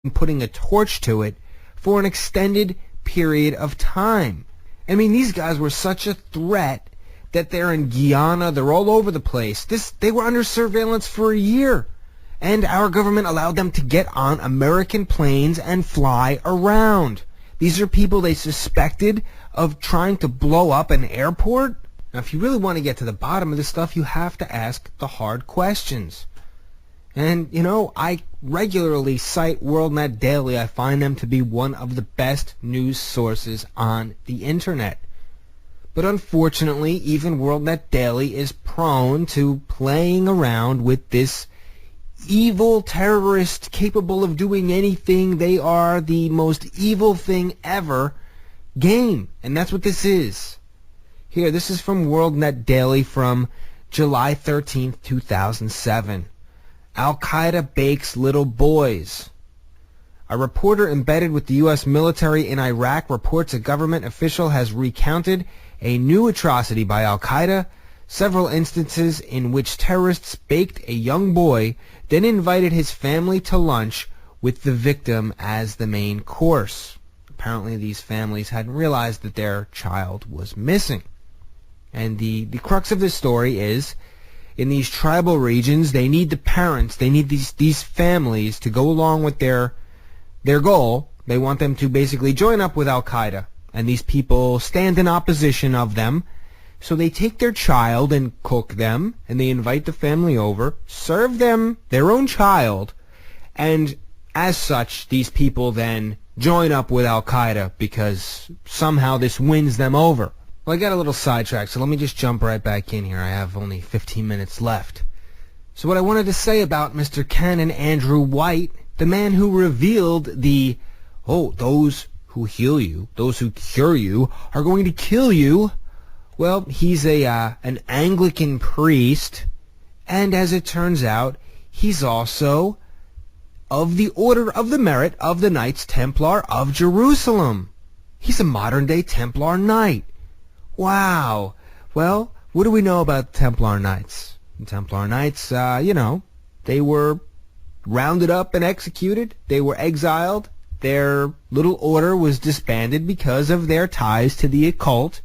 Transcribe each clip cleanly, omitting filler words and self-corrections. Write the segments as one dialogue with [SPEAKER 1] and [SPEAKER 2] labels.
[SPEAKER 1] putting a torch to it for an extended period of time. I mean, these guys were such a threat that they're in Guyana, they're all over the place. They were under surveillance for a year, and our government allowed them to get on American planes and fly around. These are people they suspected of trying to blow up an airport. Now, if you really want to get to the bottom of this stuff, you have to ask the hard questions. And, you know, I regularly cite WorldNet Daily. I find them to be one of the best news sources on the internet. But unfortunately, even WorldNet Daily is prone to playing around with this evil terrorist capable of doing anything. They are the most evil thing ever game. And that's what this is. Here, this is from WorldNet Daily from July 13th, 2007. Al-Qaeda bakes little boys. A reporter embedded with the U.S. military in Iraq reports a government official has recounted a new atrocity by Al-Qaeda, several instances in which terrorists baked a young boy, then invited his family to lunch with the victim as the main course. Apparently these families hadn't realized that their child was missing. And the crux of this story is, in these tribal regions, they need the parents, they need these families to go along with their goal. They want them to basically join up with Al-Qaeda, and these people stand in opposition of them. So they take their child and cook them, and they invite the family over, serve them their own child, and as such, these people then join up with Al-Qaeda because somehow this wins them over. Well, I got a little sidetracked, so let me just jump right back in here. I have only 15 minutes left. So what I wanted to say about Mr. Canon Andrew White, the man who revealed those who heal you, those who cure you, are going to kill you. Well, he's an Anglican priest, and as it turns out, he's also of the Order of the Merit of the Knights Templar of Jerusalem. He's a modern-day Templar Knight. Wow. Well, what do we know about Templar Knights? The Templar Knights, they were rounded up and executed. They were exiled. Their little order was disbanded because of their ties to the occult,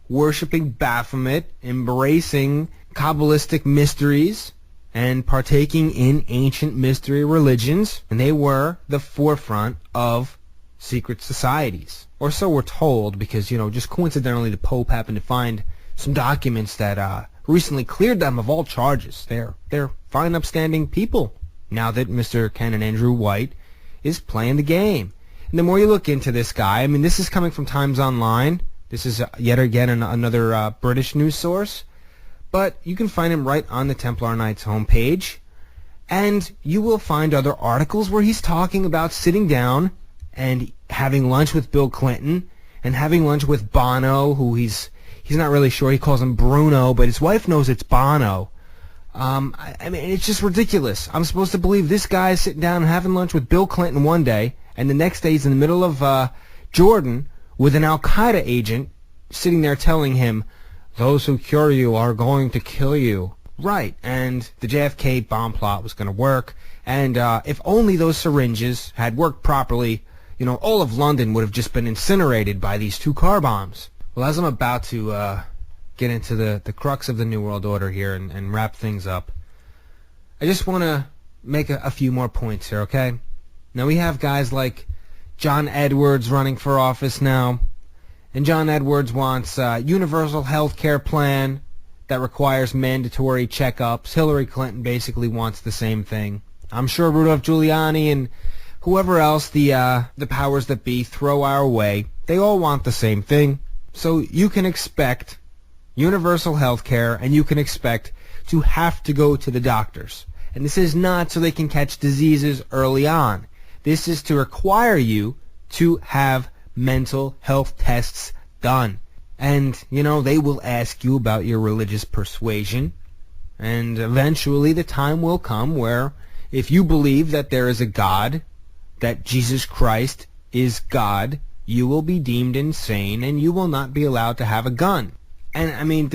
[SPEAKER 1] worshipping Baphomet, embracing Kabbalistic mysteries, and partaking in ancient mystery religions. And they were the forefront of secret societies. Or so we're told, because, just coincidentally the Pope happened to find some documents that recently cleared them of all charges. They're fine, upstanding people now that Mr. Canon Andrew White is playing the game. And the more you look into this guy, I mean, this is coming from Times Online. This is yet again another British news source. But you can find him right on the Templar Knights homepage. And you will find other articles where he's talking about sitting down and having lunch with Bill Clinton and having lunch with Bono, who he's not really sure. He calls him Bruno, but his wife knows it's Bono. I mean, it's just ridiculous. I'm supposed to believe this guy is sitting down and having lunch with Bill Clinton one day, and the next day he's in the middle of Jordan with an Al-Qaeda agent sitting there telling him, those who cure you are going to kill you. Right, and the JFK bomb plot was going to work, and if only those syringes had worked properly, all of London would have just been incinerated by these two car bombs. Well, as I'm about to get into the crux of the New World Order here and wrap things up, I just want to make a few more points here, okay? Now, we have guys like John Edwards running for office now, and John Edwards wants a universal health care plan that requires mandatory checkups. Hillary Clinton basically wants the same thing. I'm sure Rudolph Giuliani and whoever else the powers that be throw our way, they all want the same thing. So you can expect universal health care, and you can expect to have to go to the doctors. And this is not so they can catch diseases early on. This is to require you to have mental health tests done. And, they will ask you about your religious persuasion. And eventually the time will come where if you believe that there is a God, that Jesus Christ is God, you will be deemed insane and you will not be allowed to have a gun. And I mean,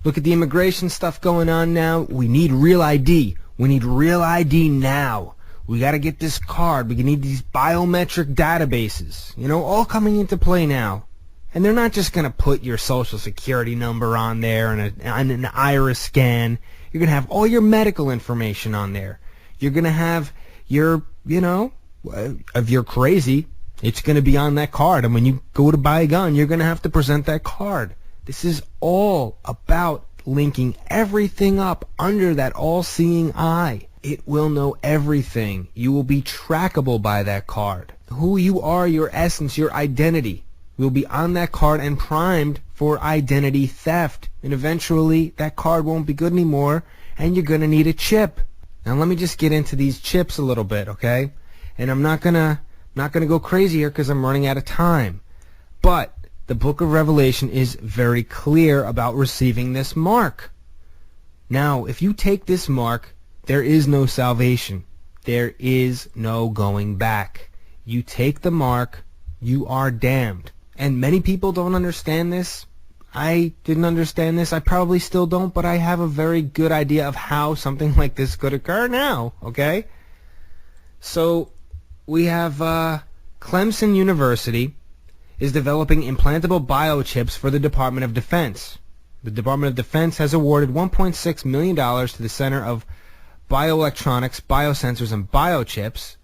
[SPEAKER 1] look at the immigration stuff going on now. We need real ID. We need real ID now. We got to get this card. We need these biometric databases, all coming into play now. And they're not just going to put your social security number on there and an iris scan. You're going to have all your medical information on there. You're going to have your, if you're crazy, it's going to be on that card. And when you go to buy a gun, you're going to have to present that card. This is all about linking everything up under that all-seeing eye. It will know everything. You will be trackable by that card. Who you are, your essence, your identity will be on that card and primed for identity theft. And eventually that card won't be good anymore and you're going to need a chip. Now let me just get into these chips a little bit, okay? And I'm not gonna go crazy here because I'm running out of time. But the book of Revelation is very clear about receiving this mark. Now, if you take this mark, there is no salvation. There is no going back. You take the mark, you are damned. And many people don't understand this. I didn't understand this. I probably still don't, but I have a very good idea of how something like this could occur now, okay? So we have Clemson University is developing implantable biochips for the Department of Defense. The Department of Defense has awarded $1.6 million to the Center of Bioelectronics, Biosensors, and Biochips,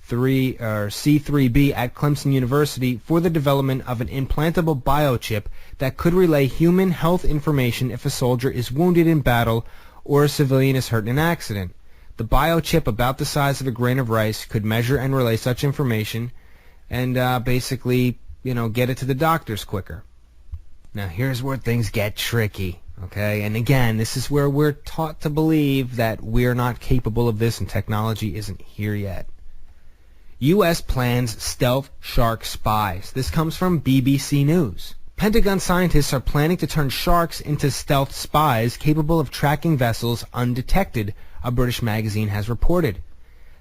[SPEAKER 1] C3B, at Clemson University for the development of an implantable biochip that could relay human health information if a soldier is wounded in battle or a civilian is hurt in an accident. The biochip, about the size of a grain of rice, could measure and relay such information and basically, get it to the doctors quicker. Now here's where things get tricky, okay? And again, this is where we're taught to believe that we're not capable of this and technology isn't here yet. U.S. plans stealth shark spies. This comes from BBC News. Pentagon scientists are planning to turn sharks into stealth spies capable of tracking vessels undetected, a British magazine has reported.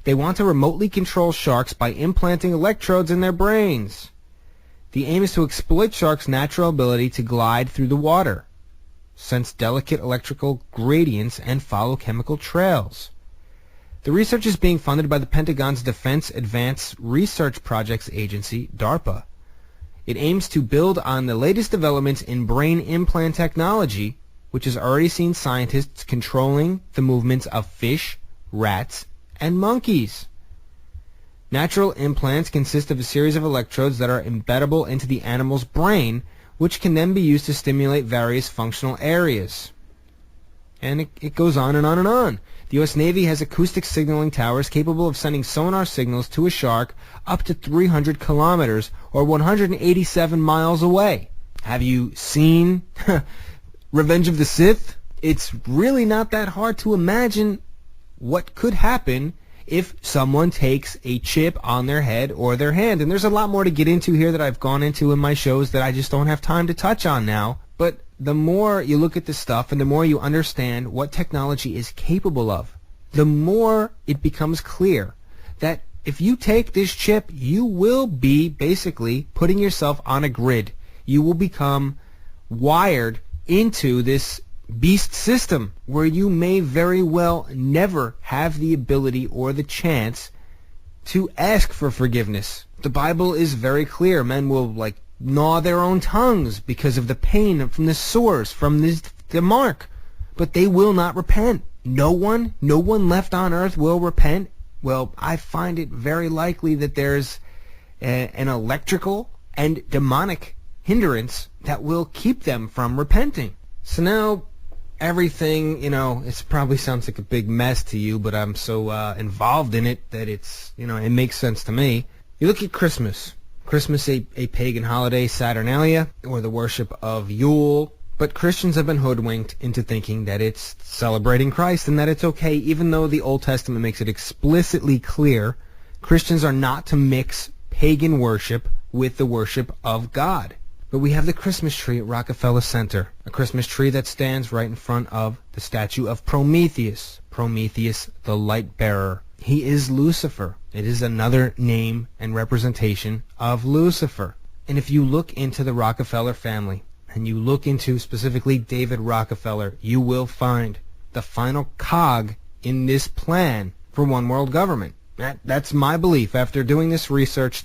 [SPEAKER 1] They want to remotely control sharks by implanting electrodes in their brains. The aim is to exploit sharks' natural ability to glide through the water, sense delicate electrical gradients, and follow chemical trails. The research is being funded by the Pentagon's Defense Advanced Research Projects Agency, DARPA. It aims to build on the latest developments in brain implant technology, which has already seen scientists controlling the movements of fish, rats, and monkeys. Natural implants consist of a series of electrodes that are embeddable into the animal's brain, which can then be used to stimulate various functional areas. And it goes on and on and on. The U.S. Navy has acoustic signaling towers capable of sending sonar signals to a shark up to 300 kilometers or 187 miles away. Have you seen Revenge of the Sith? It's really not that hard to imagine what could happen if someone takes a chip on their head or their hand. And there's a lot more to get into here that I've gone into in my shows that I just don't have time to touch on now. But the more you look at this stuff and the more you understand what technology is capable of, the more it becomes clear that if you take this chip, you will be basically putting yourself on a grid. You will become wired into this beast system where you may very well never have the ability or the chance to ask for forgiveness. The Bible is very clear. Men will gnaw their own tongues because of the pain from the sores from the mark, but they will not repent. No one left on earth will repent. Well, I find it very likely that there's an electrical and demonic hindrance that will keep them from repenting. So now everything, it probably sounds like a big mess to you, but I'm so involved in it that it's, it makes sense to me. You look at Christmas. Christmas, a pagan holiday, Saturnalia, or the worship of Yule. But Christians have been hoodwinked into thinking that it's celebrating Christ and that it's okay, even though the Old Testament makes it explicitly clear Christians are not to mix pagan worship with the worship of God. But we have the Christmas tree at Rockefeller Center, a Christmas tree that stands right in front of the statue of Prometheus, Prometheus the light bearer. He is Lucifer. It is another name and representation of Lucifer. And if you look into the Rockefeller family, and you look into specifically David Rockefeller, you will find the final cog in this plan for one world government. That's my belief after doing this research.